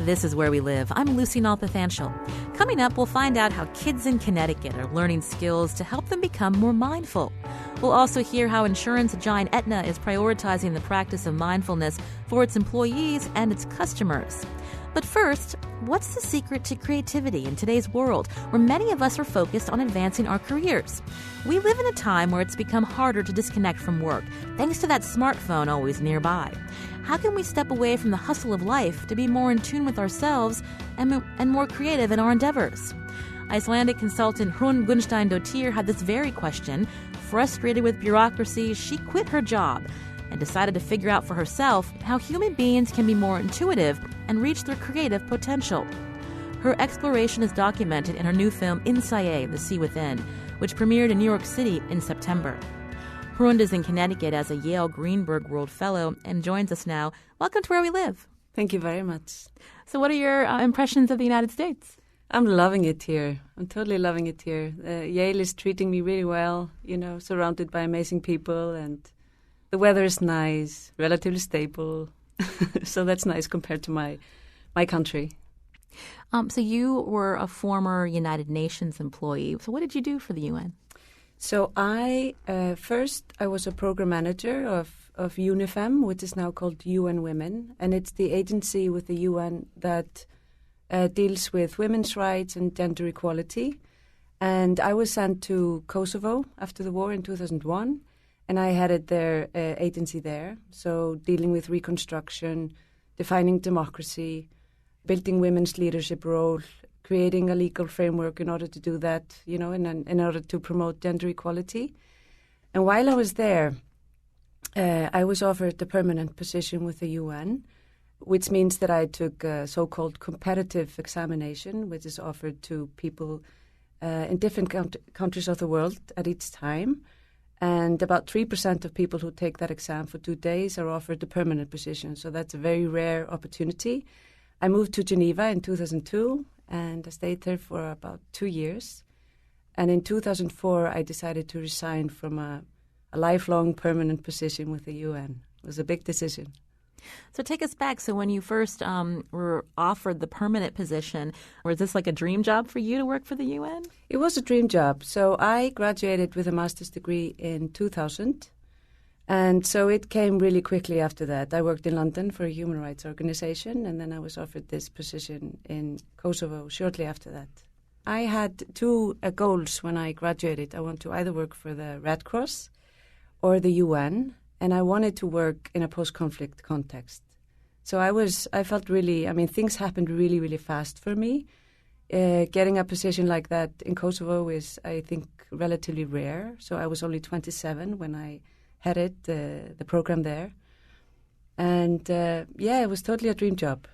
This is Where We Live. I'm Lucy Nalpathanchel. Coming up, we'll find out how kids in Connecticut are learning skills to help them become more mindful. We'll also hear how insurance giant Aetna is prioritizing the practice of mindfulness for its employees and its customers. But first, what's the secret to creativity in today's world where many of us are focused on advancing our careers? We live in a time where it's become harder to disconnect from work, thanks to that smartphone always nearby. How can we step away from the hustle of life to be more in tune with ourselves and more creative in our endeavors? Icelandic consultant Hrun Gunstein-Dottir had this very question. Frustrated with bureaucracy, she quit her job and decided to figure out for herself how human beings can be more intuitive and reach their creative potential. Her exploration is documented in her new film Insaye, The Sea Within, which premiered in New York City in September. Hrund is in Connecticut as a Yale Greenberg World Fellow and joins us now. Welcome to Where We Live. Thank you very much. So what are your impressions of the United States? I'm loving it here. I'm totally loving it here. Yale is treating me really well, surrounded by amazing people, and the weather is nice, relatively stable. So that's nice compared to my country. So you were a former United Nations employee. So what did you do for the UN? So I was a program manager of UNIFEM, which is now called UN Women, and it's the agency with the UN that deals with women's rights and gender equality. And I was sent to Kosovo after the war in 2001, and I headed their agency there. So dealing with reconstruction, defining democracy, building women's leadership role, creating a legal framework in order to do that, in order to promote gender equality. And while I was there, I was offered a permanent position with the UN, which means that I took a so-called competitive examination, which is offered to people in different countries of the world at each time. And about 3% of people who take that exam for 2 days are offered a permanent position. So that's a very rare opportunity. I moved to Geneva in 2002, and I stayed there for about 2 years. And in 2004, I decided to resign from a lifelong permanent position with the UN. It was a big decision. So take us back. So when you first were offered the permanent position, was this like a dream job for you to work for the UN? It was a dream job. So I graduated with a master's degree in 2000. And so it came really quickly after that. I worked in London for a human rights organization, and then I was offered this position in Kosovo shortly after that. I had two goals when I graduated. I want to either work for the Red Cross or the UN, and I wanted to work in a post-conflict context. So I felt really, things happened really, really fast for me. Getting a position like that in Kosovo is, I think, relatively rare. So I was only 27 when I headed the program there. And it was totally a dream job.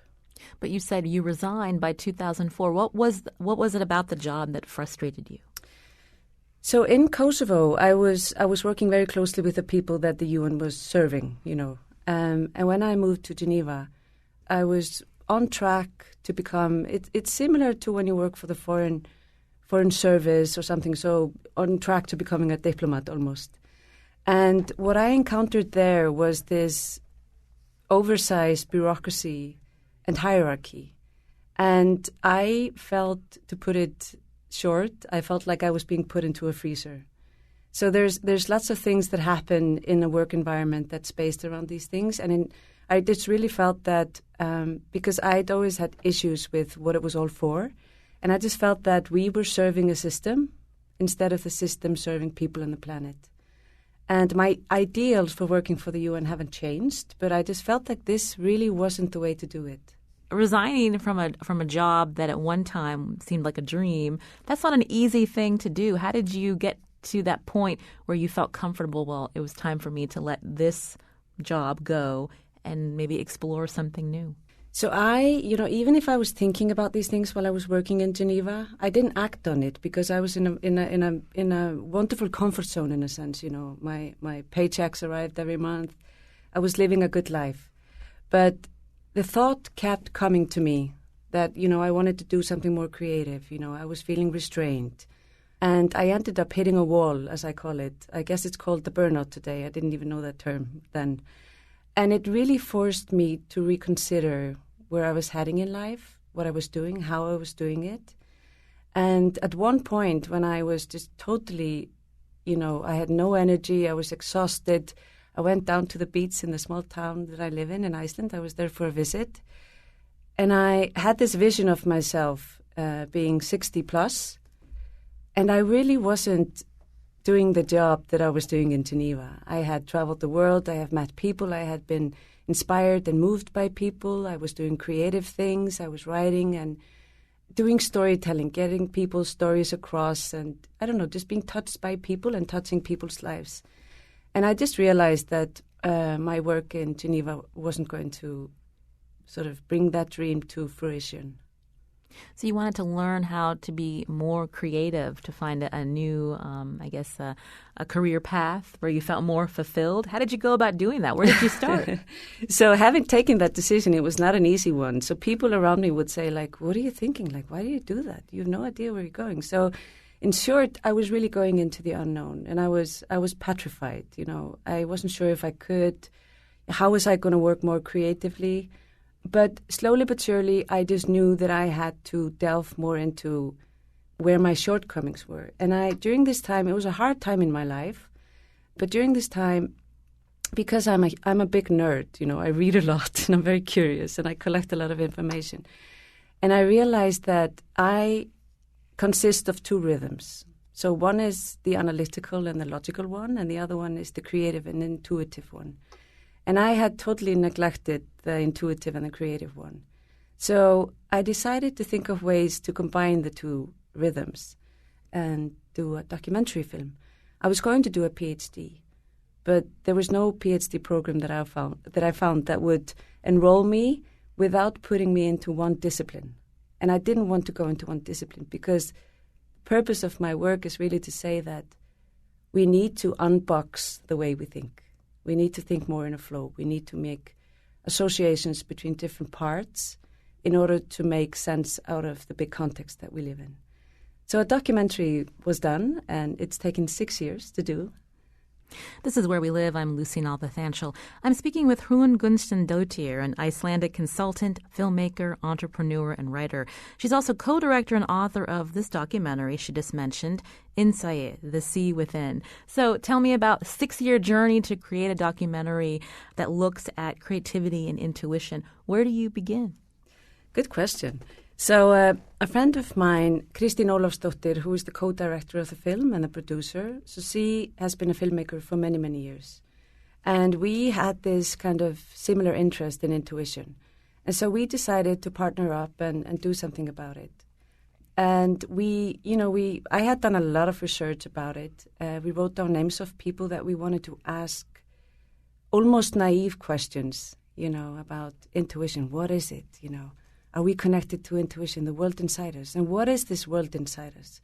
But you said you resigned by 2004. What was it about the job that frustrated you? So in Kosovo, I was working very closely with the people that the UN was serving, and when I moved to Geneva, I was on track to become. It's similar to when you work for the foreign service or something. So on track to becoming a diplomat almost. And what I encountered there was this oversized bureaucracy and hierarchy, and I felt, to put it short, I felt like I was being put into a freezer. So there's lots of things that happen in a work environment that's based around these things. And I just really felt that because I'd always had issues with what it was all for. And I just felt that we were serving a system instead of the system serving people on the planet. And my ideals for working for the UN haven't changed, but I just felt like this really wasn't the way to do it. Resigning from a job that at one time seemed like a dream, that's not an easy thing to do. How did you get to that point where you felt comfortable, well, it was time for me to let this job go and maybe explore something new? So even if I was thinking about these things while I was working in Geneva, I didn't act on it because I was in a wonderful comfort zone in a sense. My paychecks arrived every month. I was living a good life. But the thought kept coming to me that, I wanted to do something more creative. I was feeling restrained. And I ended up hitting a wall, as I call it. I guess it's called the burnout today. I didn't even know that term then. And it really forced me to reconsider where I was heading in life, what I was doing, how I was doing it. And at one point when I was just totally, I had no energy, I was exhausted, I went down to the beach in the small town that I live in Iceland. I was there for a visit. And I had this vision of myself being 60 plus. And I really wasn't doing the job that I was doing in Geneva. I had traveled the world, I have met people, I had been inspired and moved by people. I was doing creative things, I was writing and doing storytelling, getting people's stories across and, I don't know, just being touched by people and touching people's lives. And I just realized that my work in Geneva wasn't going to sort of bring that dream to fruition. So you wanted to learn how to be more creative, to find a new, a career path where you felt more fulfilled. How did you go about doing that? Where did you start? So having taken that decision, it was not an easy one. So people around me would say, like, what are you thinking? Like, why do you do that? You have no idea where you're going. So in short, I was really going into the unknown, and I was petrified. I wasn't sure if I could. How was I going to work more creatively? But slowly but surely, I just knew that I had to delve more into where my shortcomings were. And during this time, it was a hard time in my life. But during this time, because I'm a big nerd, I read a lot and I'm very curious and I collect a lot of information. And I realized that I consist of two rhythms. So one is the analytical and the logical one, and the other one is the creative and intuitive one. And I had totally neglected the intuitive and the creative one. So I decided to think of ways to combine the two rhythms and do a documentary film. I was going to do a PhD, but there was no PhD program that I found that would enroll me without putting me into one discipline. And I didn't want to go into one discipline because the purpose of my work is really to say that we need to unbox the way we think. We need to think more in a flow. We need to make associations between different parts in order to make sense out of the big context that we live in. So a documentary was done, and it's taken 6 years to do. This is Where We Live. I'm Lucy Nalpathanchel. I'm speaking with Hrun Gunston-Dottir, an Icelandic consultant, filmmaker, entrepreneur, and writer. She's also co-director and author of this documentary she just mentioned, Innsæið, The Sea Within. So tell me about a 6-year journey to create a documentary that looks at creativity and intuition. Where do you begin? Good question. So a friend of mine, Kristín Ólafsdóttir, who is the co-director of the film and the producer, so she has been a filmmaker for many, many years. And we had this kind of similar interest in intuition. And so we decided to partner up and do something about it. And I had done a lot of research about it. We wrote down names of people that we wanted to ask almost naive questions, about intuition. What is it, Are we connected to intuition, the world inside us? And what is this world inside us?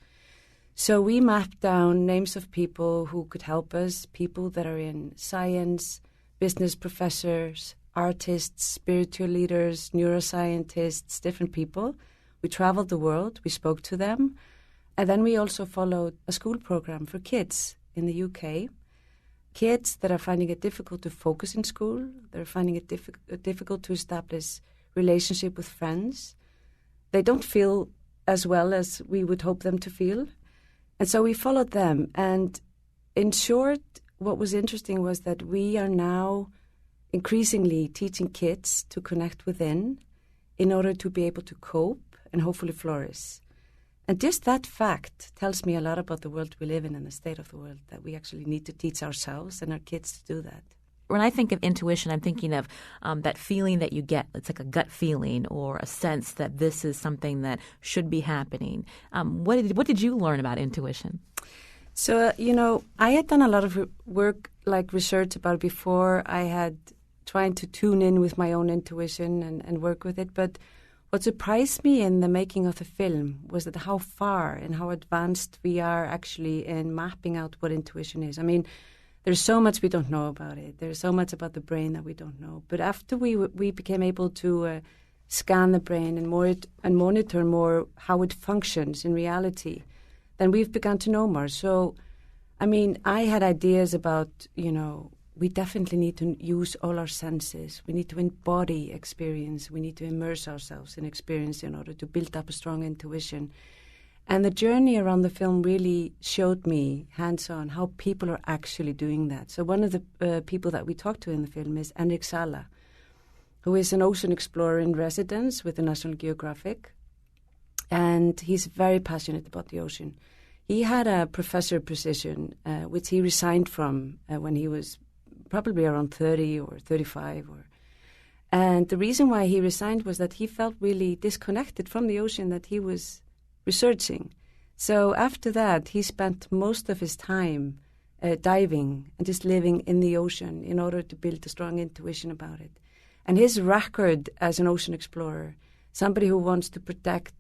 So we mapped down names of people who could help us, people that are in science, business professors, artists, spiritual leaders, neuroscientists, different people. We traveled the world, we spoke to them. And then we also followed a school program for kids in the UK. Kids that are finding it difficult to focus in school, they're finding it difficult to establish relationship with friends. They don't feel as well as we would hope them to feel. And so we followed them. And in short, what was interesting was that we are now increasingly teaching kids to connect within in order to be able to cope and hopefully flourish. And just that fact tells me a lot about the world we live in and the state of the world, that we actually need to teach ourselves and our kids to do that. When I think of intuition, I'm thinking of that feeling that you get. It's like a gut feeling or a sense that this is something that should be happening. What did you learn about intuition? So, I had done a lot of work, like research about it before. I had trying to tune in with my own intuition and work with it. But what surprised me in the making of the film was that how far and how advanced we are actually in mapping out what intuition is. I mean, there's so much we don't know about it. There's so much about the brain that we don't know. But after we became able to scan the brain and monitor more how it functions in reality, then we've begun to know more. So, I mean, I had ideas about, we definitely need to use all our senses. We need to embody experience. We need to immerse ourselves in experience in order to build up a strong intuition. And the journey around the film really showed me hands-on how people are actually doing that. So one of the people that we talked to in the film is Henrik Sala, who is an ocean explorer in residence with the National Geographic. And he's very passionate about the ocean. He had a professor position, which he resigned from when he was probably around 30 or 35. And the reason why he resigned was that he felt really disconnected from the ocean that he was researching. So after that, he spent most of his time diving and just living in the ocean in order to build a strong intuition about it. And his record as an ocean explorer, somebody who wants to protect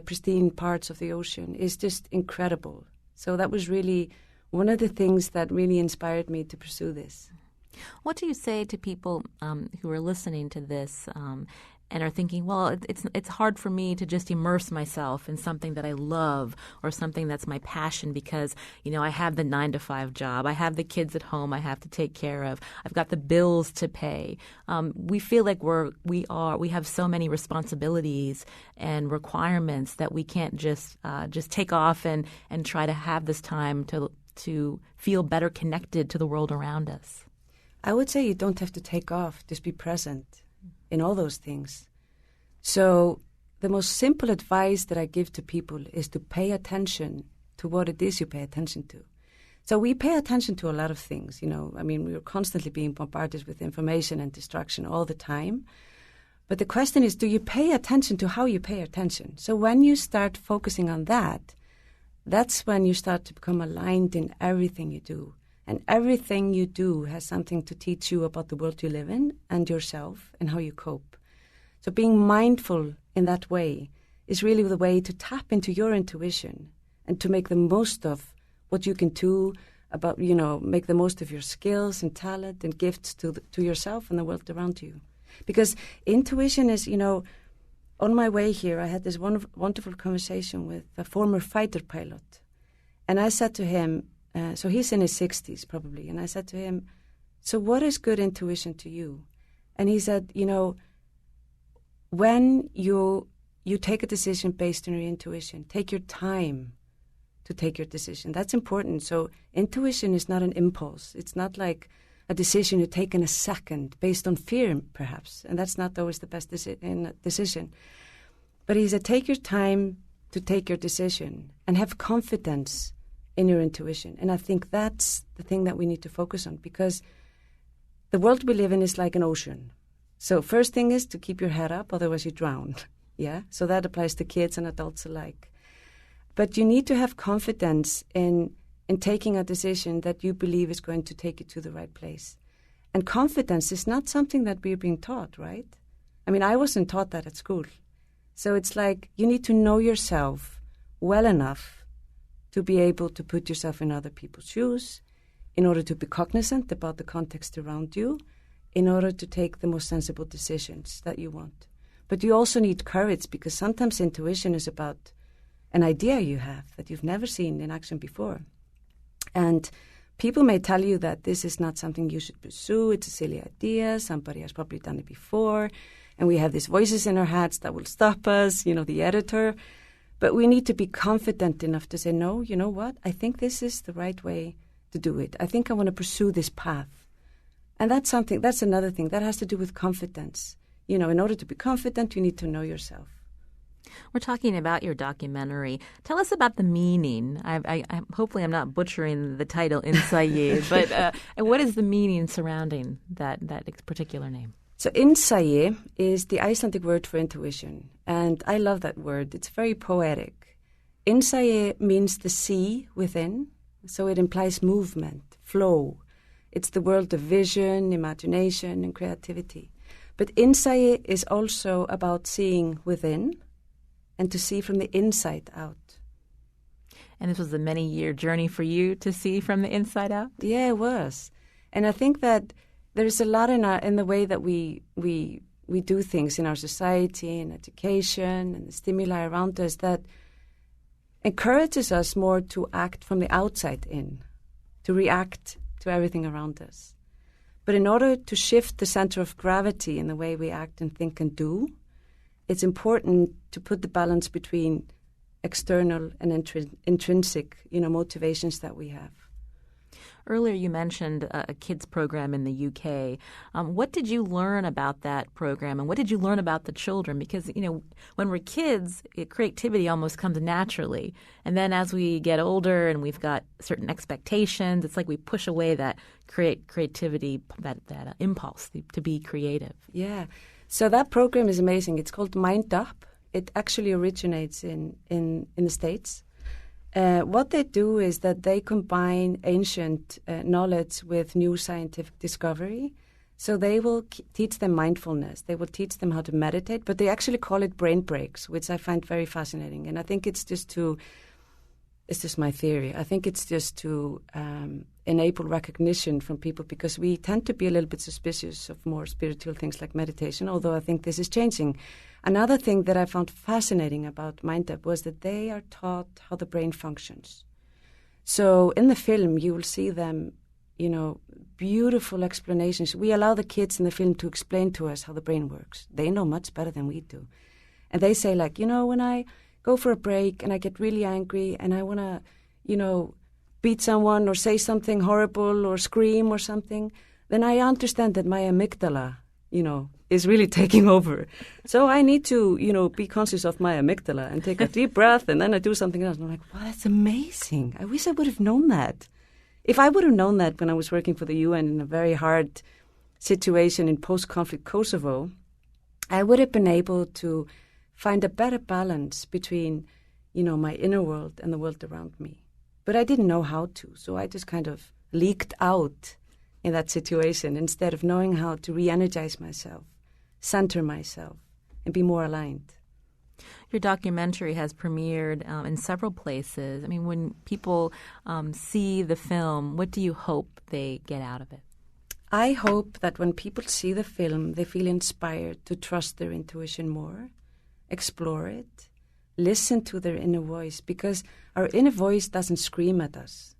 pristine parts of the ocean, is just incredible. So that was really one of the things that really inspired me to pursue this. What do you say to people who are listening to this and are thinking, well, it's hard for me to just immerse myself in something that I love or something that's my passion because, I have the 9-to-5 job. I have the kids at home I have to take care of. I've got the bills to pay. We feel like we have so many responsibilities and requirements that we can't just take off and try to have this time to feel better connected to the world around us. I would say you don't have to take off, just be present in all those things. So the most simple advice that I give to people is to pay attention to what it is you pay attention to. So we pay attention to a lot of things, we're constantly being bombarded with information and distraction all the time. But the question is, do you pay attention to how you pay attention? So when you start focusing on that, that's when you start to become aligned in everything you do. And everything you do has something to teach you about the world you live in and yourself and how you cope. So being mindful in that way is really the way to tap into your intuition and to make the most of what you can do about, make the most of your skills and talent and gifts to yourself and the world around you. Because intuition is, on my way here, I had this wonderful conversation with a former fighter pilot. And I said to him, so he's in his 60s probably. And I said to him, so what is good intuition to you? And he said, when you take a decision based on your intuition, take your time to take your decision. That's important. So intuition is not an impulse. It's not like a decision you take in a second based on fear, perhaps. And that's not always the best decision. But he said, take your time to take your decision and have confidence in your intuition. And I think that's the thing that we need to focus on, because the world we live in is like an ocean. So first thing is to keep your head up, otherwise you drown. Yeah. So that applies to kids and adults alike. But you need to have confidence in taking a decision that you believe is going to take you to the right place. And confidence is not something that we're being taught, right? I wasn't taught that at school. So it's like you need to know yourself well enough to be able to put yourself in other people's shoes, in order to be cognizant about the context around you, in order to take the most sensible decisions that you want. But you also need courage, because sometimes intuition is about an idea you have that you've never seen in action before. And people may tell you that this is not something you should pursue, it's a silly idea, somebody has probably done it before, and we have these voices in our heads that will stop us, the editor. But we need to be confident enough to say, no, you know what? I think this is the right way to do it. I think I want to pursue this path. And that's another thing. That has to do with confidence. In order to be confident, you need to know yourself. We're talking about your documentary. Tell us about the meaning. Hopefully I'm not butchering the title, Insaye, but what is the meaning surrounding that particular name? So Insaye is the Icelandic word for intuition, and I love that word. It's very poetic. Insaye means the sea within, so it implies movement, flow. It's the world of vision, imagination, and creativity. But Insaye is also about seeing within and to see from the inside out. And this was a many-year journey for you to see from the inside out? Yeah, it was. And I think that there's a lot in the way that we do things in our society and education and the stimuli around us that encourages us more to act from the outside in, to react to everything around us. But in order to shift the center of gravity in the way we act and think and do, it's important to put the balance between external and intrinsic, motivations that we have. Earlier you mentioned a kids program in the UK. What did you learn about that program, and what did you learn about the children? Because, when we're kids, creativity almost comes naturally. And then as we get older and we've got certain expectations, it's like we push away that creativity, that impulse to be creative. Yeah. So that program is amazing. It's called Mind Up. It actually originates in the States. What they do is that they combine ancient knowledge with new scientific discovery. So they will teach them mindfulness. They will teach them how to meditate, but they actually call it brain breaks, which I find very fascinating. And I think it's just my theory. I think it's just to enable recognition from people, because we tend to be a little bit suspicious of more spiritual things like meditation, although I think this is changing. Another thing that I found fascinating about Mind Up was that they are taught how the brain functions. So in the film, you will see them, beautiful explanations. We allow the kids in the film to explain to us how the brain works. They know much better than we do. And they say, like, when I go for a break and I get really angry and I want to, beat someone or say something horrible or scream or something, then I understand that my amygdala, is really taking over. So I need to, be conscious of my amygdala and take a deep breath, and then I do something else. And I'm like, wow, that's amazing. I wish I would have known that. If I would have known that when I was working for the UN in a very hard situation in post-conflict Kosovo, I would have been able to find a better balance between, my inner world and the world around me. But I didn't know how to, so I just kind of leaked out in that situation instead of knowing how to re-energize myself, center myself, and be more aligned. Your documentary has premiered in several places. I mean, when people see the film, what do you hope they get out of it? I hope that when people see the film, they feel inspired to trust their intuition more, explore it, listen to their inner voice, because our inner voice doesn't scream at us,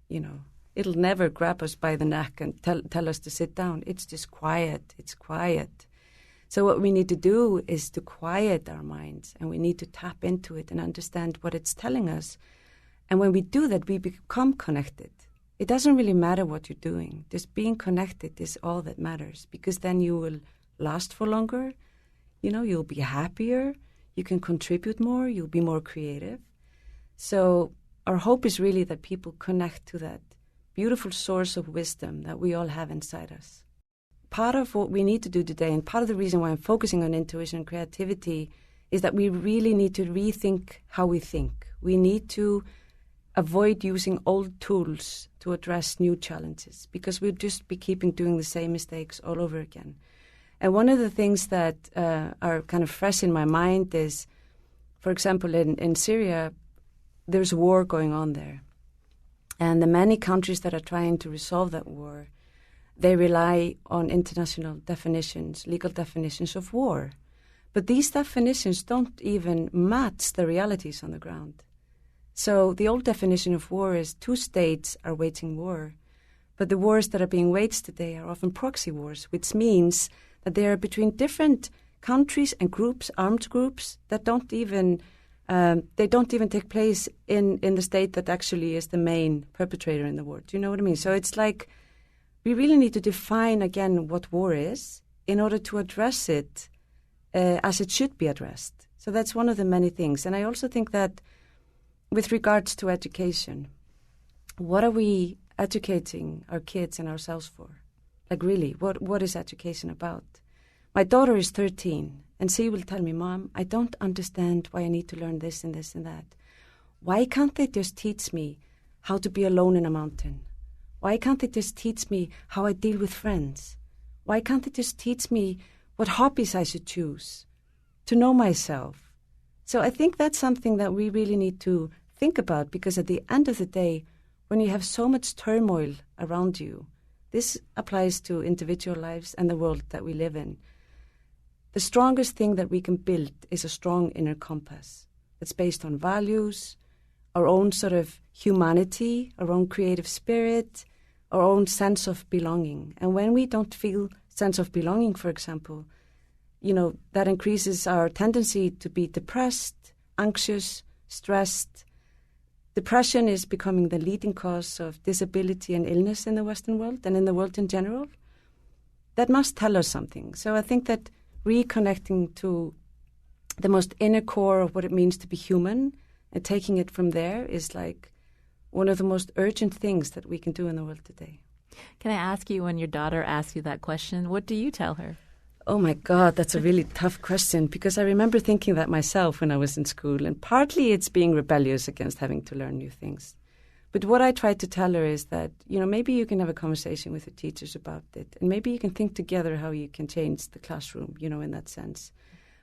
It'll never grab us by the neck and tell us to sit down. It's just quiet. It's quiet. So what we need to do is to quiet our minds, and we need to tap into it and understand what it's telling us. And when we do that, we become connected. It doesn't really matter what you're doing. Just being connected is all that matters, because then you will last for longer. You'll be happier. You can contribute more. You'll be more creative. So our hope is really that people connect to that beautiful source of wisdom that we all have inside us. Part of what we need to do today, and part of the reason why I'm focusing on intuition and creativity, is that we really need to rethink how we think. We need to avoid using old tools to address new challenges, because we'll just be doing the same mistakes all over again. And one of the things that are kind of fresh in my mind is, for example, in Syria, there's war going on there. And the many countries that are trying to resolve that war, they rely on international definitions, legal definitions of war. But these definitions don't even match the realities on the ground. So the old definition of war is 2 states are waging war. But the wars that are being waged today are often proxy wars, which means that they are between different countries and groups, armed groups, that don't even take place in the state that actually is the main perpetrator in the war. Do you know what I mean? So it's like we really need to define again what war is in order to address it as it should be addressed. So that's one of the many things. And I also think that with regards to education, what are we educating our kids and ourselves for? Like really, what is education about? My daughter is 13. And she will tell me, Mom, I don't understand why I need to learn this and this and that. Why can't they just teach me how to be alone in a mountain? Why can't they just teach me how I deal with friends? Why can't they just teach me what hobbies I should choose to know myself? So I think that's something that we really need to think about, because at the end of the day, when you have so much turmoil around you, this applies to individual lives and the world that we live in. The strongest thing that we can build is a strong inner compass that's based on values, our own sort of humanity, our own creative spirit, our own sense of belonging. And when we don't feel sense of belonging, for example, that increases our tendency to be depressed, anxious, stressed. Depression is becoming the leading cause of disability and illness in the Western world and in the world in general. That must tell us something. So I think that reconnecting to the most inner core of what it means to be human and taking it from there is like one of the most urgent things that we can do in the world today. Can I ask you, when your daughter asks you that question, what do you tell her? Oh my God, that's a really tough question, because I remember thinking that myself when I was in school, and partly it's being rebellious against having to learn new things. But what I try to tell her is that, maybe you can have a conversation with your teachers about it, and maybe you can think together how you can change the classroom, in that sense.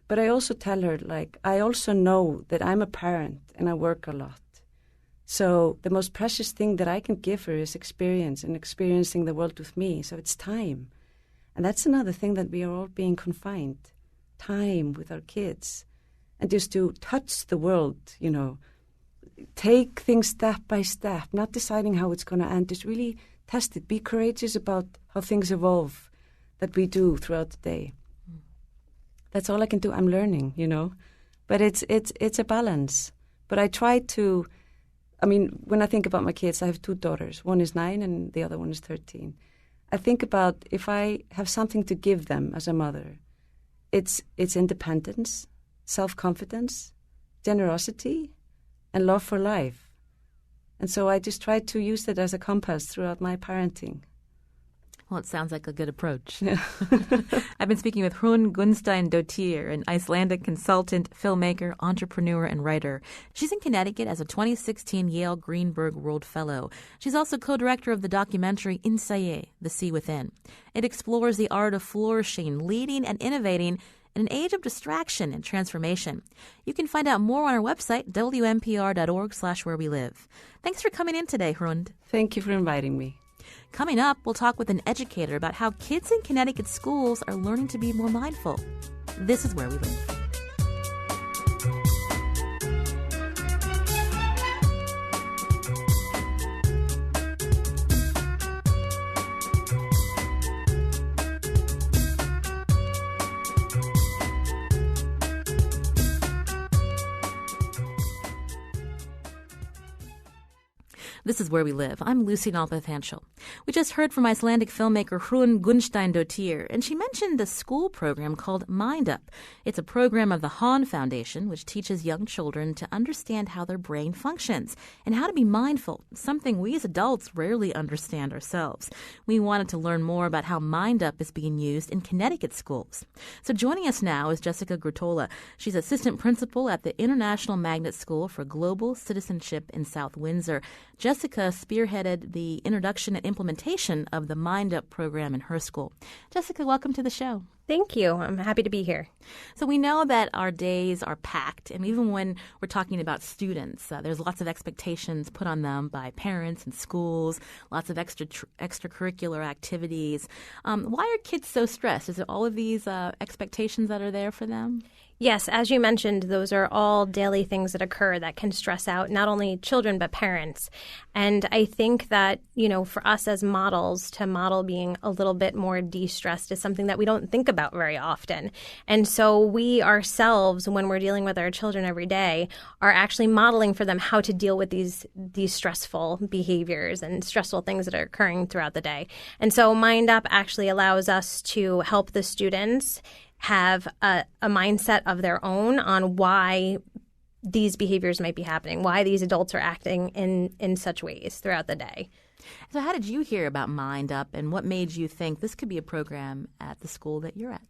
But I also tell her, I also know that I'm a parent and I work a lot. So the most precious thing that I can give her is experience and experiencing the world with me. So it's time. And that's another thing, that we are all being confined. Time with our kids. And just to touch the world, take things step by step, not deciding how it's going to end. Just really test it. Be courageous about how things evolve that we do throughout the day. That's all I can do. I'm learning, But it's a balance. But I try to... when I think about my kids, I have 2 daughters. One is 9 and the other one is 13. I think about, if I have something to give them as a mother, it's independence, self-confidence, generosity, and love for life. And so I just try to use that as a compass throughout my parenting. Well, it sounds like a good approach. Yeah. I've been speaking with Hrun Gunnstein-Dottir, an Icelandic consultant, filmmaker, entrepreneur, and writer. She's in Connecticut as a 2016 Yale Greenberg World Fellow. She's also co-director of the documentary Insaye, The Sea Within. It explores the art of flourishing, leading, and innovating in an age of distraction and transformation. You can find out more on our website, wnpr.org/wherewelive. Thanks for coming in today, Hrund. Thank you for inviting me. Coming up, we'll talk with an educator about how kids in Connecticut schools are learning to be more mindful. This is Where We Live. This is Where We Live. I'm Lucy Nalpathanchel. We just heard from Icelandic filmmaker Hrun Gunnstein-Dottir, and she mentioned a school program called Mind Up. It's a program of the Hahn Foundation, which teaches young children to understand how their brain functions and how to be mindful, something we as adults rarely understand ourselves. We wanted to learn more about how Mind Up is being used in Connecticut schools. So joining us now is Jessica Grutola. She's assistant principal at the International Magnet School for Global Citizenship in South Windsor. Jessica spearheaded the introduction and implementation of the Mind Up program in her school. Jessica, welcome to the show. Thank you. I'm happy to be here. So we know that our days are packed, and even when we're talking about students, there's lots of expectations put on them by parents and schools, lots of extracurricular activities. Why are kids so stressed? Is it all of these expectations that are there for them? Yes, as you mentioned, those are all daily things that occur that can stress out not only children but parents. And I think that, for us as models, to model being a little bit more de-stressed is something that we don't think about very often. And so we ourselves, when we're dealing with our children every day, are actually modeling for them how to deal with these stressful behaviors and stressful things that are occurring throughout the day. And so Mind Up actually allows us to help the students have a mindset of their own on why these behaviors might be happening, why these adults are acting in such ways throughout the day. So how did you hear about Mind Up, and what made you think this could be a program at the school that you're at?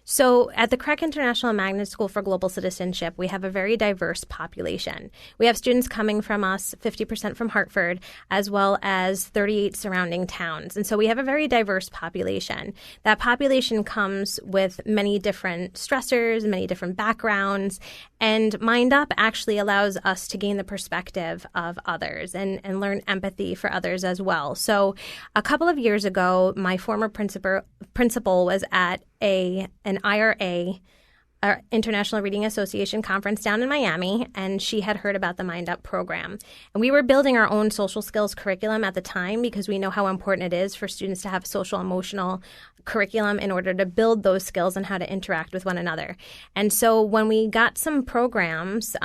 So at the Craig International Magnet School for Global Citizenship, we have a very diverse population. We have students coming from us, 50% from Hartford, as well as 38 surrounding towns. And so we have a very diverse population. That population comes with many different stressors, many different backgrounds, and Mind Up actually allows us to gain the perspective of others and learn empathy for others as well. So a couple of years ago, my former principal was at an IRA our International Reading Association conference down in Miami, and she had heard about the Mind Up program. And we were building our own social skills curriculum at the time because we know how important it is for students to have social emotional curriculum in order to build those skills and how to interact with one another. And so when we got some programs,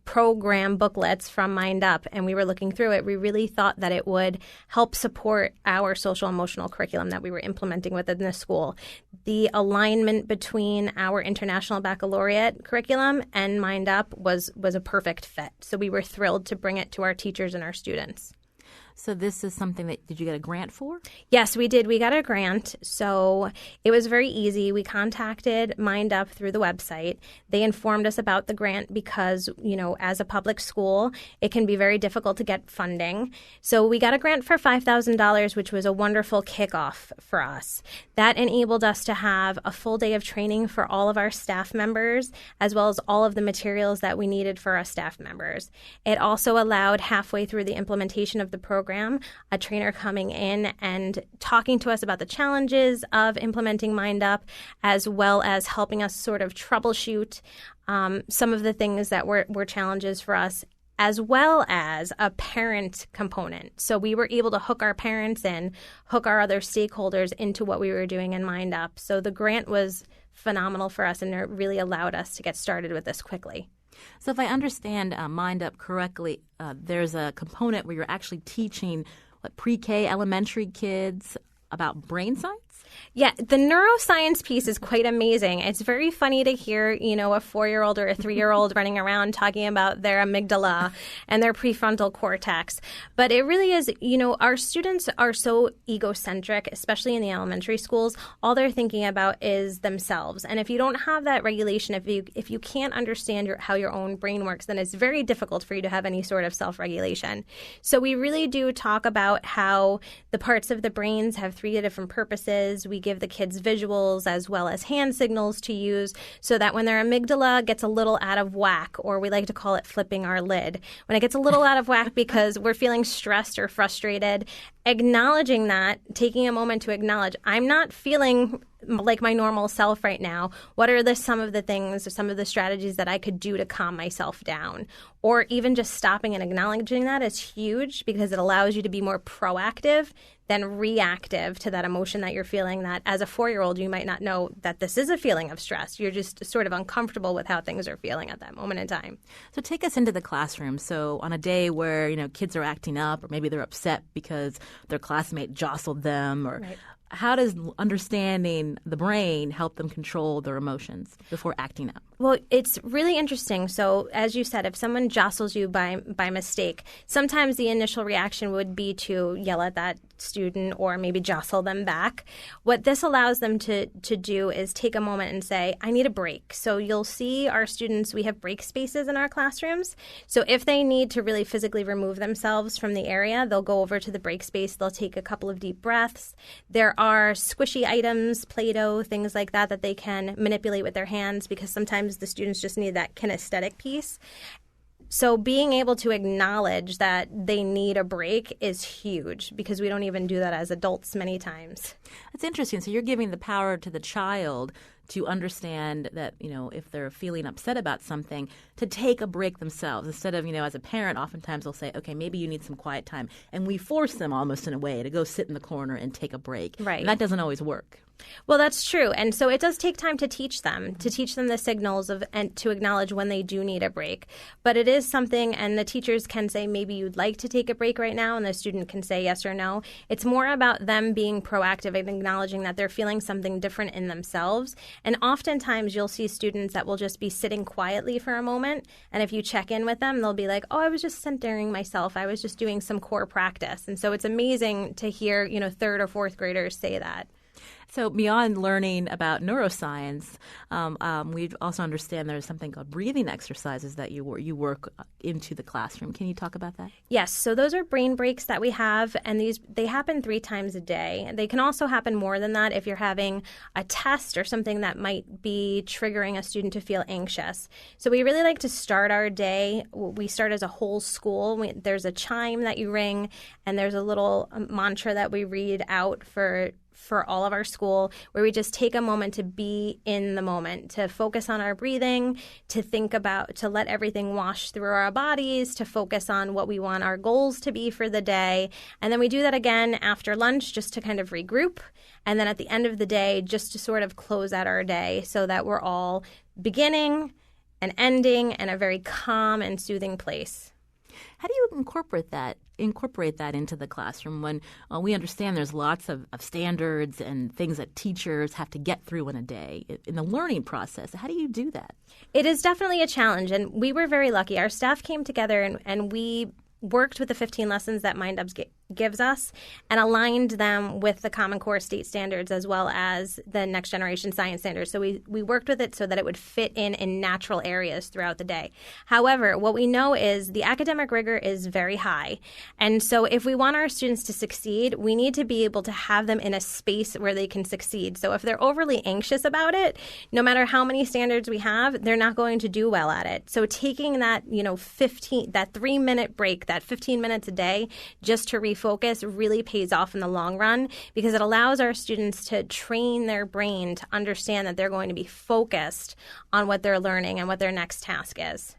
program booklets from Mind Up, and we were looking through it, we really thought that it would help support our social emotional curriculum that we were implementing within the school. The alignment between our International Baccalaureate curriculum and Mind Up was a perfect fit. So we were thrilled to bring it to our teachers and our students. So this is something that, did you get a grant for? Yes, we did. We got a grant. So it was very easy. We contacted Mind Up through the website. They informed us about the grant because, as a public school, it can be very difficult to get funding. So we got a grant for $5,000, which was a wonderful kickoff for us. That enabled us to have a full day of training for all of our staff members, as well as all of the materials that we needed for our staff members. It also allowed, halfway through the implementation of the program, a trainer coming in and talking to us about the challenges of implementing Mind Up, as well as helping us sort of troubleshoot some of the things that were challenges for us, as well as a parent component. So we were able to hook our parents in, hook our other stakeholders into what we were doing in Mind Up. So the grant was phenomenal for us, and it really allowed us to get started with this quickly. So if I understand Mind Up correctly, there's a component where you're actually teaching pre-K elementary kids about brain science? Yeah, the neuroscience piece is quite amazing. It's very funny to hear, a 4-year-old or a 3-year-old running around talking about their amygdala and their prefrontal cortex. But it really is, our students are so egocentric, especially in the elementary schools. All they're thinking about is themselves. And if you don't have that regulation, if you can't understand how your own brain works, then it's very difficult for you to have any sort of self-regulation. So we really do talk about how the parts of the brains have 3 different purposes. We give the kids visuals as well as hand signals to use so that when their amygdala gets a little out of whack, or we like to call it flipping our lid, when it gets a little out of whack because we're feeling stressed or frustrated, acknowledging that, taking a moment to acknowledge, I'm not feeling like my normal self right now. What are some of the things or some of the strategies that I could do to calm myself down? Or even just stopping and acknowledging that is huge because it allows you to be more proactive than reactive to that emotion that you're feeling, that as a 4-year-old, you might not know that this is a feeling of stress. You're just sort of uncomfortable with how things are feeling at that moment in time. So take us into the classroom. So on a day where, kids are acting up, or maybe they're upset because their classmate jostled them, or right. How does understanding the brain help them control their emotions before acting out? Well, it's really interesting. So as you said, if someone jostles you by mistake, sometimes the initial reaction would be to yell at that student or maybe jostle them back. What this allows them to do is take a moment and say, I need a break. So you'll see our students, we have break spaces in our classrooms. So if they need to really physically remove themselves from the area, they'll go over to the break space. They'll take a couple of deep breaths. There are squishy items, Play-Doh, things like that they can manipulate with their hands because sometimes the students just need that kinesthetic piece. So being able to acknowledge that they need a break is huge because we don't even do that as adults many times. That's interesting. So you're giving the power to the child to understand that, if they're feeling upset about something, to take a break themselves. Instead of, as a parent, oftentimes they'll say, okay, maybe you need some quiet time. And we force them almost in a way to go sit in the corner and take a break. Right. And that doesn't always work. Well, that's true. And so it does take time to teach them the signals and to acknowledge when they do need a break. But it is something, and the teachers can say, maybe you'd like to take a break right now, and the student can say yes or no. It's more about them being proactive and acknowledging that they're feeling something different in themselves. And oftentimes you'll see students that will just be sitting quietly for a moment. And if you check in with them, they'll be like, oh, I was just centering myself. I was just doing some core practice. And so it's amazing to hear, 3rd or 4th graders say that. So beyond learning about neuroscience, we also understand there's something called breathing exercises that you work into the classroom. Can you talk about that? Yes. So those are brain breaks that we have, and they happen 3 times a day. They can also happen more than that if you're having a test or something that might be triggering a student to feel anxious. So we really like to start our day. We start as a whole school. There's a chime that you ring, and there's a little mantra that we read out for for all of our school, where we just take a moment to be in the moment, to focus on our breathing, to let everything wash through our bodies, to focus on what we want our goals to be for the day. And then we do that again after lunch just to kind of regroup. And then at the end of the day, just to sort of close out our day so that we're all beginning and ending in a very calm and soothing place. How do you incorporate that into the classroom when we understand there's lots of standards and things that teachers have to get through in a day? In the learning process, how do you do that? It is definitely a challenge, and we were very lucky. Our staff came together and we worked with the 15 lessons that MindUp gives us and aligned them with the Common Core state standards as well as the next generation science standards. So we worked with it so that it would fit in natural areas throughout the day. However, what we know is the academic rigor is very high. And so if we want our students to succeed, we need to be able to have them in a space where they can succeed. So if they're overly anxious about it, no matter how many standards we have, they're not going to do well at it. So taking that, that 3-minute break, that 15 minutes a day just to refocus really pays off in the long run, because it allows our students to train their brain to understand that they're going to be focused on what they're learning and what their next task is.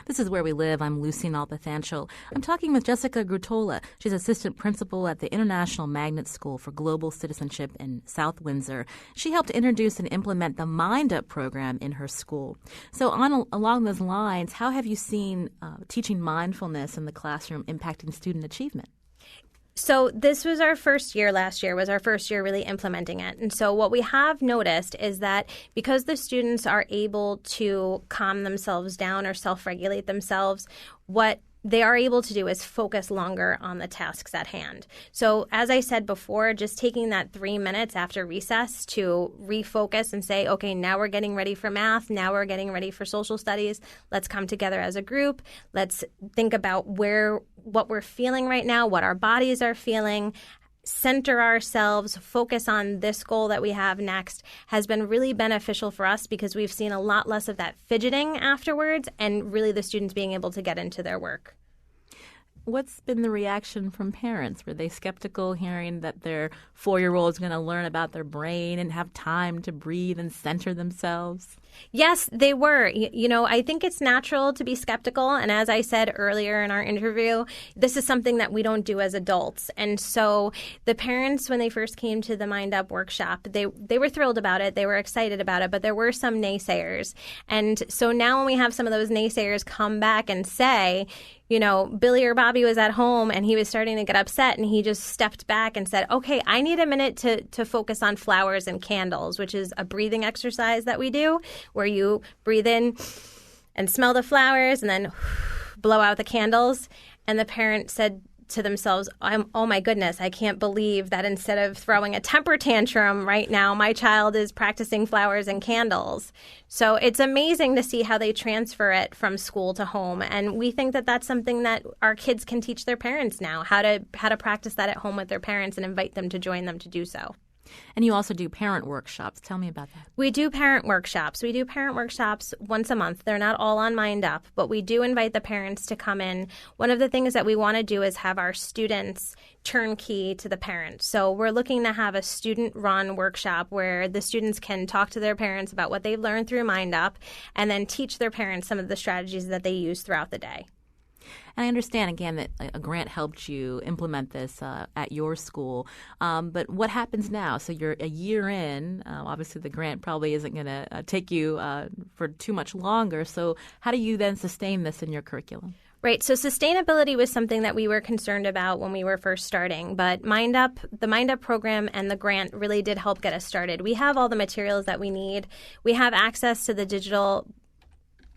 This is Where We Live. I'm Lucy Nalpathanchel. I'm talking with Jessica Grutola. She's assistant principal at the International Magnet School for Global Citizenship in South Windsor. She helped introduce and implement the MindUp program in her school. So along those lines, how have you seen teaching mindfulness in the classroom impacting student achievement? So this was our first year. Last year was our first year really implementing it. And so what we have noticed is that because the students are able to calm themselves down or self-regulate themselves, what they are able to do is focus longer on the tasks at hand. So as I said before, just taking that 3 minutes after recess to refocus and say, okay, now we're getting ready for math. Now we're getting ready for social studies. Let's come together as a group. Let's think about what we're feeling right now, what our bodies are feeling, center ourselves, focus on this goal that we have next, has been really beneficial for us because we've seen a lot less of that fidgeting afterwards and really the students being able to get into their work. What's been the reaction from parents? Were they skeptical hearing that their 4-year-old is going to learn about their brain and have time to breathe and center themselves? Yes, they were. I think it's natural to be skeptical. And as I said earlier in our interview, this is something that we don't do as adults. And so the parents, when they first came to the MindUp workshop, they were thrilled about it. They were excited about it. But there were some naysayers. And so now when we have some of those naysayers come back and say, Billy or Bobby was at home and he was starting to get upset and he just stepped back and said, okay, I need a minute to focus on flowers and candles, which is a breathing exercise that we do where you breathe in and smell the flowers and then blow out the candles. And the parent said to themselves, oh my goodness, I can't believe that instead of throwing a temper tantrum right now, my child is practicing flowers and candles. So it's amazing to see how they transfer it from school to home. And we think that that's something that our kids can teach their parents now, how to practice that at home with their parents and invite them to join them to do so. And you also do parent workshops. Tell me about that. We do parent workshops. We do parent workshops once a month. They're not all on MindUp, but we do invite the parents to come in. One of the things that we want to do is have our students turnkey to the parents. So we're looking to have a student-run workshop where the students can talk to their parents about what they've learned through MindUp and then teach their parents some of the strategies that they use throughout the day. And I understand, again, that a grant helped you implement this at your school. But what happens now? So you're a year in. Obviously, the grant probably isn't going to take you for too much longer. So how do you then sustain this in your curriculum? Right. So sustainability was something that we were concerned about when we were first starting. But the MindUp program and the grant really did help get us started. We have all the materials that we need. We have access to the digital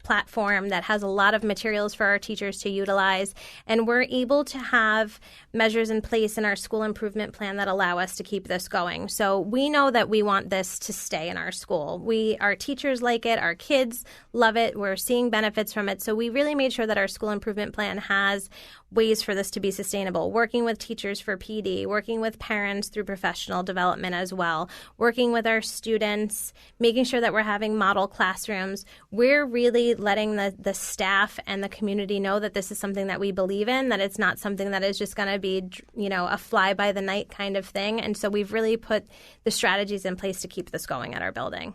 platform that has a lot of materials for our teachers to utilize, and we're able to have measures in place in our school improvement plan that allow us to keep this going. So we know that we want this to stay in our school. Our teachers like it, our kids love it, we're seeing benefits from it. So we really made sure that our school improvement plan has ways for this to be sustainable, working with teachers for PD, working with parents through professional development as well, working with our students, making sure that we're having model classrooms. We're really really letting the staff and the community know that this is something that we believe in, that it's not something that is just going to be, a fly-by-the-night kind of thing. And so we've really put the strategies in place to keep this going at our building.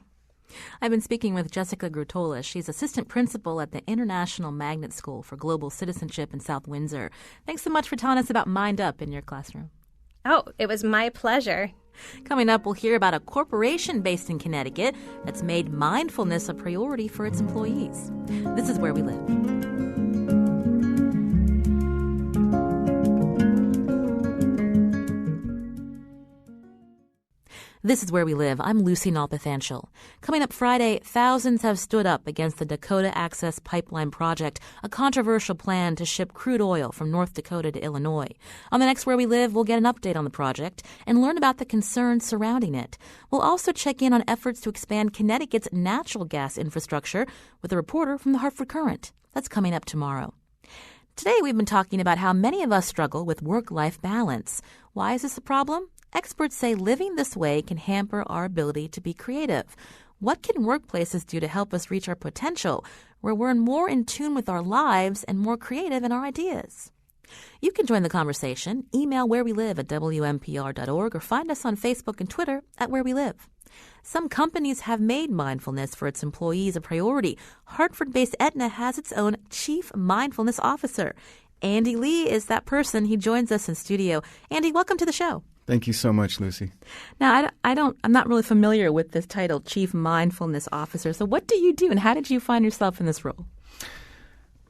I've been speaking with Jessica Grutola. She's assistant principal at the International Magnet School for Global Citizenship in South Windsor. Thanks so much for telling us about Mind Up in your classroom. Oh, it was my pleasure. Coming up, we'll hear about a corporation based in Connecticut that's made mindfulness a priority for its employees. This is Where We Live. This is Where We Live. I'm Lucy Nalpathanchel. Coming up Friday, thousands have stood up against the Dakota Access Pipeline Project, a controversial plan to ship crude oil from North Dakota to Illinois. On the next Where We Live, we'll get an update on the project and learn about the concerns surrounding it. We'll also check in on efforts to expand Connecticut's natural gas infrastructure with a reporter from the Hartford Courant. That's coming up tomorrow. Today, we've been talking about how many of us struggle with work-life balance. Why is this a problem? Experts say living this way can hamper our ability to be creative. What can workplaces do to help us reach our potential, where we're more in tune with our lives and more creative in our ideas? You can join the conversation. Email wherewelive@wmpr.org or find us on Facebook and Twitter @wherewelive. Some companies have made mindfulness for its employees a priority. Hartford-based Aetna has its own Chief Mindfulness Officer. Andy Lee is that person. He joins us in studio. Andy, welcome to the show. Thank you so much, Lucy. Now, I'm not really familiar with this title, Chief Mindfulness Officer. So what do you do, and how did you find yourself in this role?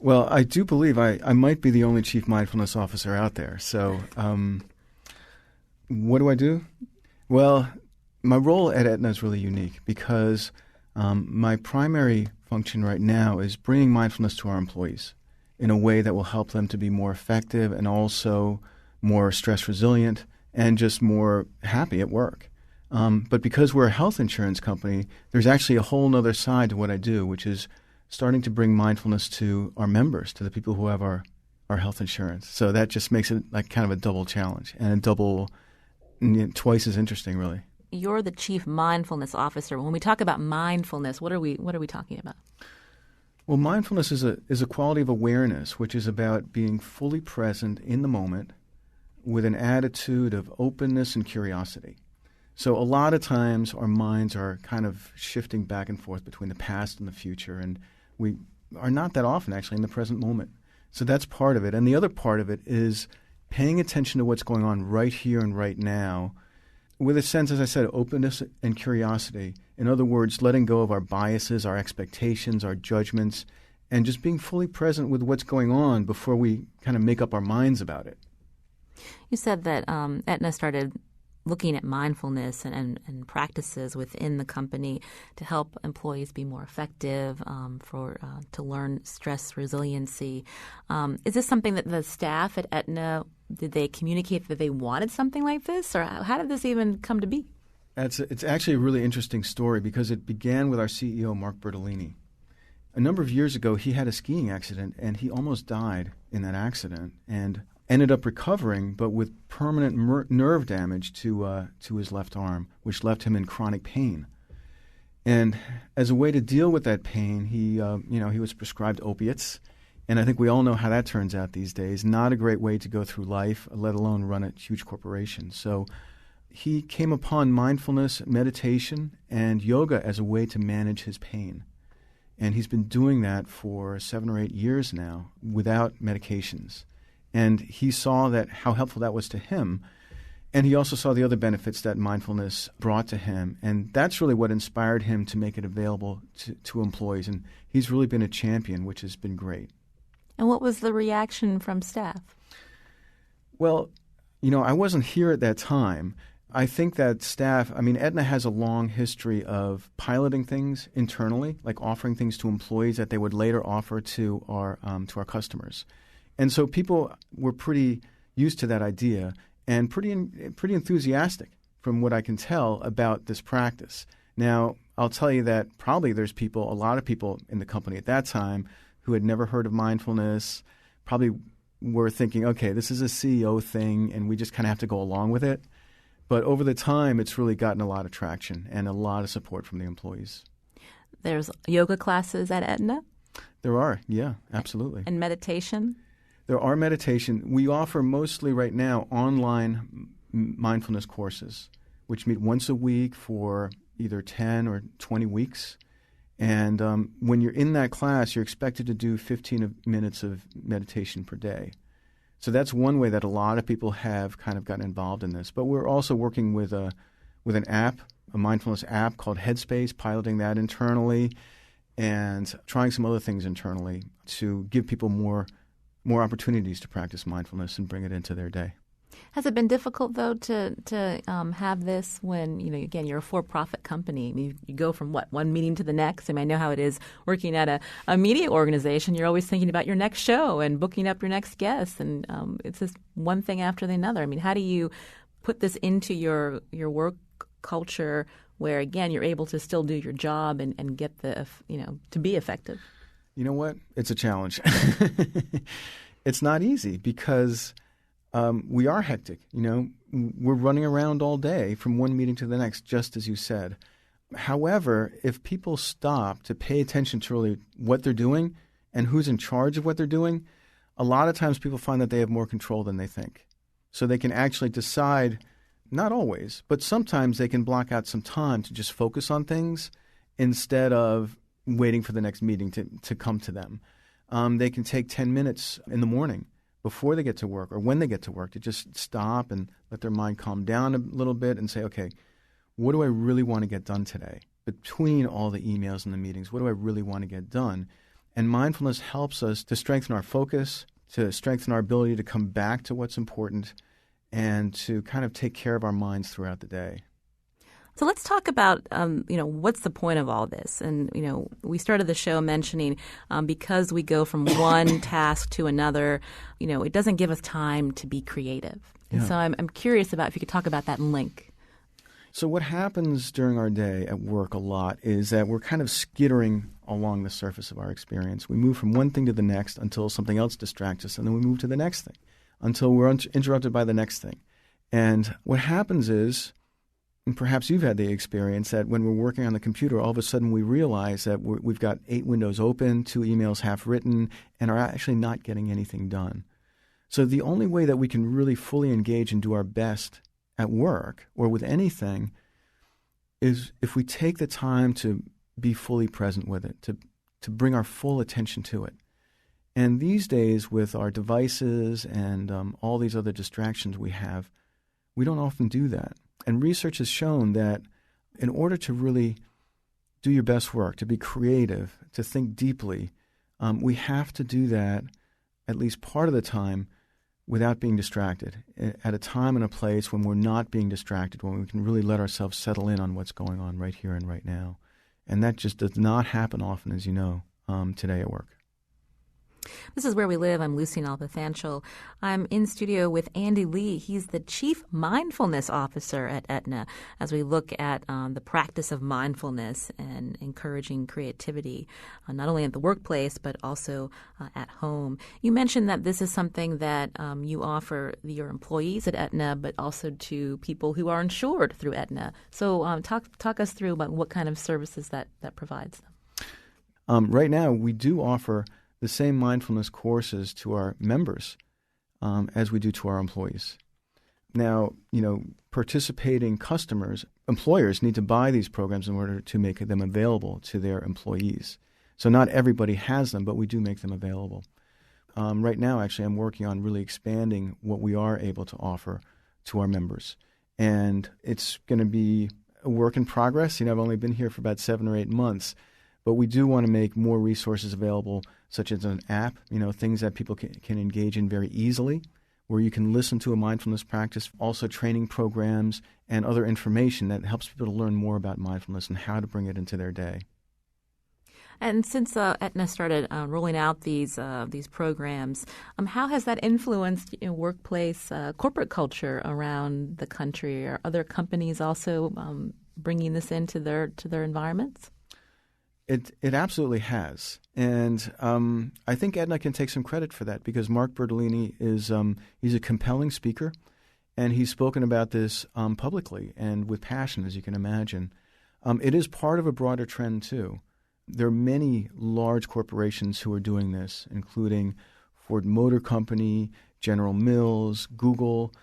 Well, I do believe I might be the only Chief Mindfulness Officer out there. So what do I do? Well, my role at Aetna is really unique because my primary function right now is bringing mindfulness to our employees in a way that will help them to be more effective and also more stress resilient and just more happy at work. But because we're a health insurance company, there's actually a whole other side to what I do, which is starting to bring mindfulness to our members, to the people who have our health insurance. So that just makes it like kind of a double challenge and twice as interesting, really. You're the Chief Mindfulness Officer. When we talk about mindfulness, what are we talking about? Well, mindfulness is a quality of awareness, which is about being fully present in the moment with an attitude of openness and curiosity. So a lot of times our minds are kind of shifting back and forth between the past and the future, and we are not that often actually in the present moment. So that's part of it. And the other part of it is paying attention to what's going on right here and right now with a sense, as I said, openness and curiosity. In other words, letting go of our biases, our expectations, our judgments, and just being fully present with what's going on before we kind of make up our minds about it. You said that Aetna started looking at mindfulness and practices within the company to help employees be more effective, to learn stress resiliency. Is this something that the staff at Aetna, did they communicate that they wanted something like this, or how did this even come to be? It's actually a really interesting story because it began with our CEO, Mark Bertolini. A number of years ago, he had a skiing accident, and he almost died in that accident, and ended up recovering, but with permanent nerve damage to his left arm, which left him in chronic pain. And as a way to deal with that pain, he was prescribed opiates. And I think we all know how that turns out these days. Not a great way to go through life, let alone run a huge corporation. So he came upon mindfulness, meditation, and yoga as a way to manage his pain. And he's been doing that for 7 or 8 years now without medications. And he saw how helpful that was to him. And he also saw the other benefits that mindfulness brought to him. And that's really what inspired him to make it available to employees. And he's really been a champion, which has been great. And what was the reaction from staff? Well, I wasn't here at that time. I think that Aetna has a long history of piloting things internally, like offering things to employees that they would later offer to our customers. And so people were pretty used to that idea and pretty enthusiastic, from what I can tell, about this practice. Now, I'll tell you that probably there's a lot of people in the company at that time who had never heard of mindfulness, probably were thinking, okay, this is a CEO thing and we just kind of have to go along with it. But over the time, it's really gotten a lot of traction and a lot of support from the employees. There's yoga classes at Aetna? There are, yeah, absolutely. And meditation? There are meditation. We offer mostly right now online mindfulness courses, which meet once a week for either 10 or 20 weeks. And when you're in that class, you're expected to do 15 minutes of meditation per day. So that's one way that a lot of people have kind of gotten involved in this. But we're also working with an app, a mindfulness app called Headspace, piloting that internally, and trying some other things internally to give people more opportunities to practice mindfulness and bring it into their day. Has it been difficult, though, to have this when, again, you're a for-profit company? I mean, you go from, one meeting to the next? I mean, I know how it is working at a media organization. You're always thinking about your next show and booking up your next guest, and it's just one thing after another. I mean, how do you put this into your work culture where, again, you're able to still do your job and get to be effective? You know what? It's a challenge. It's not easy because we are hectic. We're running around all day from one meeting to the next, just as you said. However, if people stop to pay attention to really what they're doing and who's in charge of what they're doing, a lot of times people find that they have more control than they think. So they can actually decide, not always, but sometimes they can block out some time to just focus on things instead of waiting for the next meeting to come to them. They can take 10 minutes in the morning before they get to work or when they get to work to just stop and let their mind calm down a little bit and say, okay, what do I really want to get done today? Between all the emails and the meetings, what do I really want to get done? And mindfulness helps us to strengthen our focus, to strengthen our ability to come back to what's important, and to kind of take care of our minds throughout the day. So let's talk about, what's the point of all this? And, we started the show mentioning because we go from one task to another, it doesn't give us time to be creative. And so I'm curious about if you could talk about that link. So what happens during our day at work a lot is that we're kind of skittering along the surface of our experience. We move from one thing to the next until something else distracts us, and then we move to the next thing until we're interrupted by the next thing. And what happens is, and perhaps you've had the experience that when we're working on the computer, all of a sudden we realize that we've got 8 windows open, 2 emails half written, and are actually not getting anything done. So the only way that we can really fully engage and do our best at work or with anything is if we take the time to be fully present with it, to bring our full attention to it. And these days with our devices and all these other distractions we have, we don't often do that. And research has shown that in order to really do your best work, to be creative, to think deeply, we have to do that at least part of the time without being distracted, at a time and a place when we're not being distracted, when we can really let ourselves settle in on what's going on right here and right now. And that just does not happen often, as you know, today at work. This is Where We Live. I'm Lucy Nalpathanchel. I'm in studio with Andy Lee. He's the Chief Mindfulness Officer at Aetna as we look at the practice of mindfulness and encouraging creativity, not only at the workplace but also at home. You mentioned that this is something that you offer your employees at Aetna but also to people who are insured through Aetna. So talk us through about what kind of services that provides them. Right now, we do offer the same mindfulness courses to our members as we do to our employees. Now, participating employers need to buy these programs in order to make them available to their employees. So not everybody has them, but we do make them available. Right now, actually, I'm working on really expanding what we are able to offer to our members. And it's going to be a work in progress. I've only been here for about 7 or 8 months, but we do want to make more resources available, such as an app, things that people can engage in very easily, where you can listen to a mindfulness practice, also training programs and other information that helps people to learn more about mindfulness and how to bring it into their day. And since Aetna started rolling out these programs, how has that influenced workplace corporate culture around the country? Are other companies also bringing this into their environments? It absolutely has, and I think Aetna can take some credit for that because Mark Bertolini he's a compelling speaker, and he's spoken about this publicly and with passion, as you can imagine. It is part of a broader trend too. There are many large corporations who are doing this, including Ford Motor Company, General Mills, Google.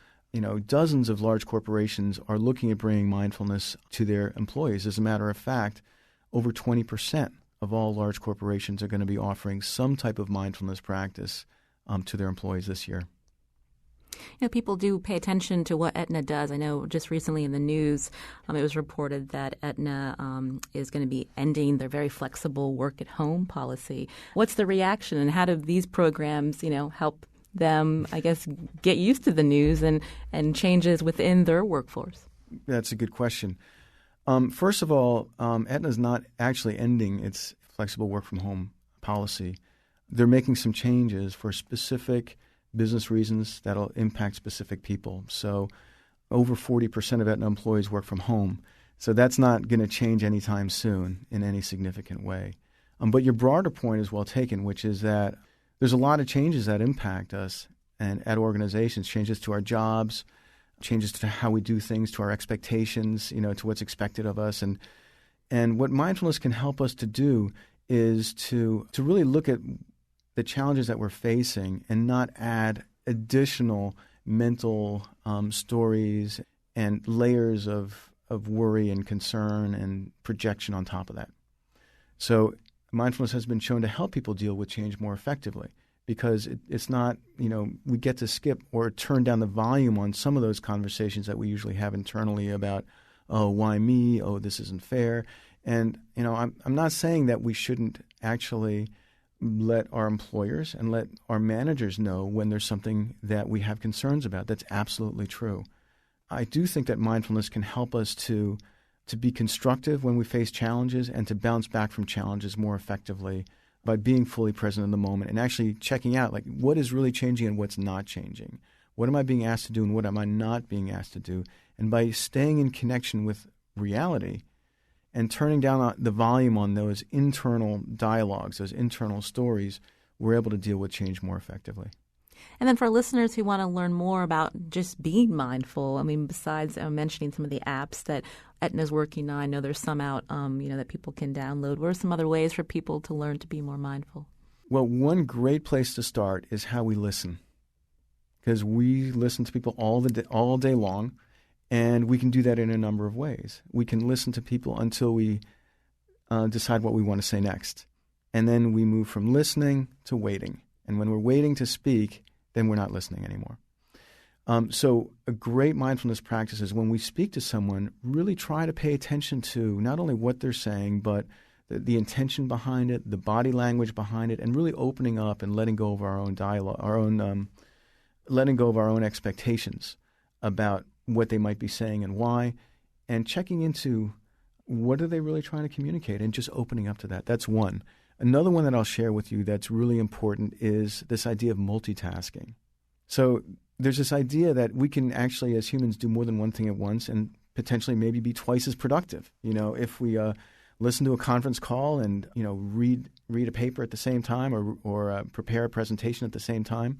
Dozens of large corporations are looking at bringing mindfulness to their employees. As a matter of fact, over 20% of all large corporations are going to be offering some type of mindfulness practice to their employees this year. People do pay attention to what Aetna does. I know just recently in the news, it was reported that Aetna is going to be ending their very flexible work-at-home policy. What's the reaction, and how do these programs, help them, I guess, get used to the news and changes within their workforce? That's a good question. First of all, Aetna is not actually ending its flexible work-from-home policy. They're making some changes for specific business reasons that'll impact specific people. So over 40% of Aetna employees work from home. So that's not going to change anytime soon in any significant way. But your broader point is well taken, which is that there's a lot of changes that impact us and at organizations, changes to our jobs, changes to how we do things, to our expectations, to what's expected of us. And what mindfulness can help us to do is to really look at the challenges that we're facing and not add additional mental stories and layers of worry and concern and projection on top of that. So mindfulness has been shown to help people deal with change more effectively because it's not, we get to skip or turn down the volume on some of those conversations that we usually have internally about, oh, why me? Oh, this isn't fair. And, I'm not saying that we shouldn't actually let our employers and let our managers know when there's something that we have concerns about. That's absolutely true. I do think that mindfulness can help us to be constructive when we face challenges and to bounce back from challenges more effectively by being fully present in the moment and actually checking out what is really changing and what's not changing. What am I being asked to do and what am I not being asked to do? And by staying in connection with reality and turning down the volume on those internal dialogues, those internal stories, we're able to deal with change more effectively. And then for listeners who want to learn more about just being mindful, besides mentioning some of the apps that Aetna's working on, I know there's some out, that people can download. What are some other ways for people to learn to be more mindful? Well, one great place to start is how we listen, because we listen to people all day long. And we can do that in a number of ways. We can listen to people until we decide what we want to say next. And then we move from listening to waiting. And when we're waiting to speak, then we're not listening anymore. So a great mindfulness practice is when we speak to someone, really try to pay attention to not only what they're saying, but the intention behind it, the body language behind it, and really opening up and letting go of our own dialogue, letting go of our own expectations about what they might be saying and why, and checking into what are they really trying to communicate and just opening up to that. That's one. Another one that I'll share with you that's really important is this idea of multitasking. So there's this idea that we can actually, as humans, do more than one thing at once and potentially maybe be twice as productive. If we listen to a conference call and, read a paper at the same time or prepare a presentation at the same time.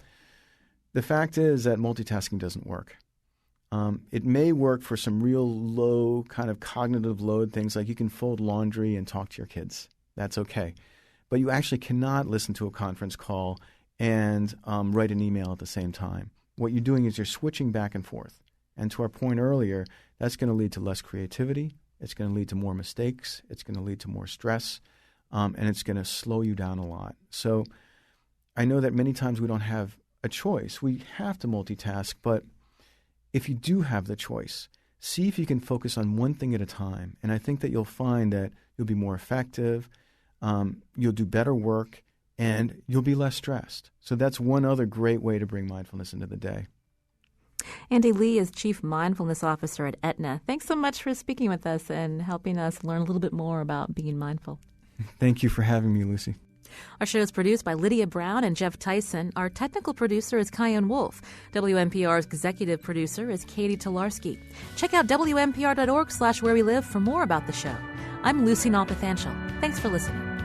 The fact is that multitasking doesn't work. It may work for some real low kind of cognitive load things like you can fold laundry and talk to your kids. That's okay. But you actually cannot listen to a conference call and write an email at the same time. What you're doing is you're switching back and forth. And to our point earlier, that's going to lead to less creativity. It's going to lead to more mistakes. It's going to lead to more stress. And it's going to slow you down a lot. So I know that many times we don't have a choice. We have to multitask, but if you do have the choice, see if you can focus on one thing at a time. And I think that you'll find that you'll be more effective, you'll do better work, and you'll be less stressed. So that's one other great way to bring mindfulness into the day. Andy Lee is Chief Mindfulness Officer at Aetna. Thanks so much for speaking with us and helping us learn a little bit more about being mindful. Thank you for having me, Lucy. Our show is produced by Lydia Brown and Jeff Tyson. Our technical producer is Kian Wolf. WNPR's executive producer is Katie Tolarski. Check out WNPR.org/where we live for more about the show. I'm Lucy Nalpathanchel. Thanks for listening.